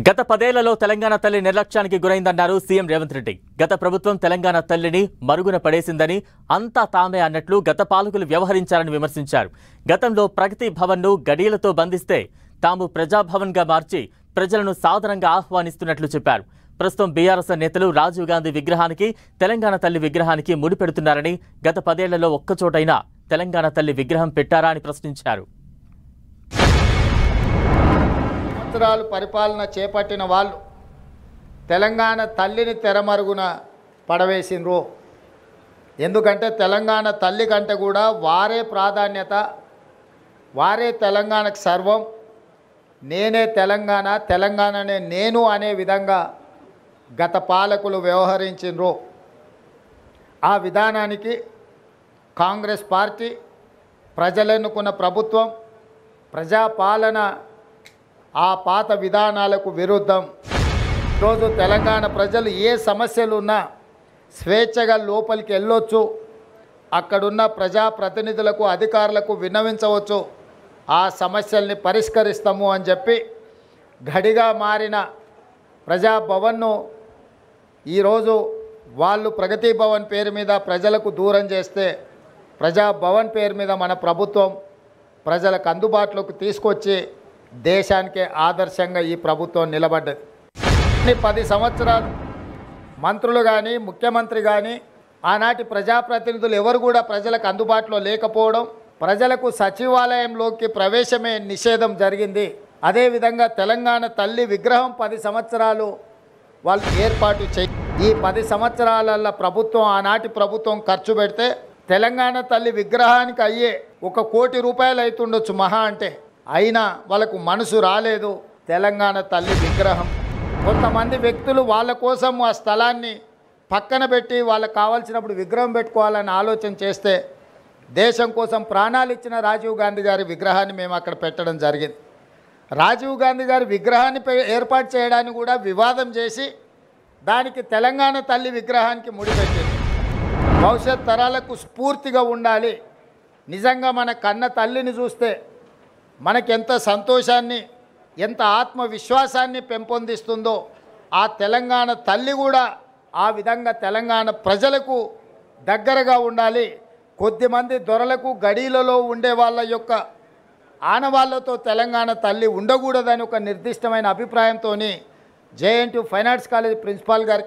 గత 10 ఏళ్లలో తెలంగాణ తల్లి నిర్లక్ష్యానికి గురైందన్నారు సీఎం రేవంత్ రెడ్డి. గత ప్రభుత్వం తెలంగాణ తల్లిని మరుగున పడేసిందని, అంతా తామే అన్నట్లు గత పాలకులు వ్యవహరించారని విమర్శించారు. గతంలో ప్రగతి భవన్ను గడియలతో బంధిస్తే తాము ప్రజాభవన్గా మార్చి ప్రజలను సాదరంగా ఆహ్వానిస్తున్నట్లు చెప్పారు. ప్రస్తుతం బీఆర్ఎస్ నేతలు రాజీవ్ గాంధీ విగ్రహానికి, తెలంగాణ తల్లి విగ్రహానికి ముడిపెడుతున్నారని, గత 10 ఏళ్లలో ఒక్కచోటైనా తెలంగాణ తల్లి విగ్రహం పెట్టారా అని ప్రశ్నించారు. సంవత్సరాలు పరిపాలన చేపట్టిన వాళ్ళు తెలంగాణ తల్లిని తెరమరుగున పడవేసినరు. ఎందుకంటే తెలంగాణ తల్లి కంటే కూడా వారే ప్రాధాన్యత, వారే తెలంగాణకు సర్వం, నేనే తెలంగాణ, తెలంగాణనే నేను అనే విధంగా గత పాలకులు వ్యవహరించినరు. ఆ విధానానికి కాంగ్రెస్ పార్టీ, ప్రజలెన్నుకున్న ప్రభుత్వం, ప్రజాపాలన ఆ పాత విధానాలకు విరుద్ధం. ఈరోజు తెలంగాణ ప్రజలు ఏ సమస్యలు ఉన్నా స్వేచ్ఛగా లోపలికి వెళ్ళొచ్చు, అక్కడున్న ప్రజాప్రతినిధులకు, అధికారులకు విన్నవించవచ్చు, ఆ సమస్యల్ని పరిష్కరిస్తాము అని చెప్పి గడిగా మారిన ప్రజాభవన్ను ఈరోజు వాళ్ళు ప్రగతి భవన్ పేరు మీద ప్రజలకు దూరం చేస్తే, ప్రజాభవన్ పేరు మీద మన ప్రభుత్వం ప్రజలకు అందుబాటులోకి తీసుకొచ్చి దేశానికే ఆదర్శంగా ఈ ప్రభుత్వం నిలబడ్డది. 10 సంవత్సరాలు మంత్రులు కానీ, ముఖ్యమంత్రి కానీ, ఆనాటి ప్రజాప్రతినిధులు ఎవరు కూడా ప్రజలకు అందుబాటులో లేకపోవడం, ప్రజలకు సచివాలయంలోకి ప్రవేశమే నిషేధం జరిగింది. అదేవిధంగా తెలంగాణ తల్లి విగ్రహం 10 సంవత్సరాలు వాళ్ళు ఏర్పాటు చేయి. ఈ 10 సంవత్సరాల ప్రభుత్వం, ఆనాటి ప్రభుత్వం ఖర్చు పెడితే తెలంగాణ తల్లి విగ్రహానికి అయ్యే 1 కోటి రూపాయలు అవుతుండొచ్చు మహా అంటే. అయినా వాళ్ళకు మనసు రాలేదు తెలంగాణ తల్లి విగ్రహం. కొంతమంది వ్యక్తులు వాళ్ళ కోసం ఆ స్థలాన్ని పక్కన పెట్టి వాళ్ళకు కావాల్సినప్పుడు విగ్రహం పెట్టుకోవాలని ఆలోచన చేస్తే, దేశం కోసం ప్రాణాలు ఇచ్చిన రాజీవ్ గాంధీ గారి విగ్రహాన్ని మేము అక్కడ పెట్టడం జరిగింది. రాజీవ్ గాంధీ గారి విగ్రహాన్ని ఏర్పాటు చేయడానికి కూడా వివాదం చేసి దానికి తెలంగాణ తల్లి విగ్రహానికి ముడిపెట్టింది. భవిష్యత్ తరాలకు స్ఫూర్తిగా ఉండాలి. నిజంగా మన కన్న తల్లిని చూస్తే మనకెంత సంతోషాన్ని, ఎంత ఆత్మవిశ్వాసాన్ని పెంపొందిస్తుందో, ఆ తెలంగాణ తల్లి కూడా ఆ విధంగా తెలంగాణ ప్రజలకు దగ్గరగా ఉండాలి. కొద్దిమంది దొరలకు, గడీలలో ఉండే వాళ్ళ యొక్క ఆనవాళ్లతో తెలంగాణ తల్లి ఉండకూడదని ఒక నిర్దిష్టమైన అభిప్రాయంతో JNTU fine arts college principal గారికి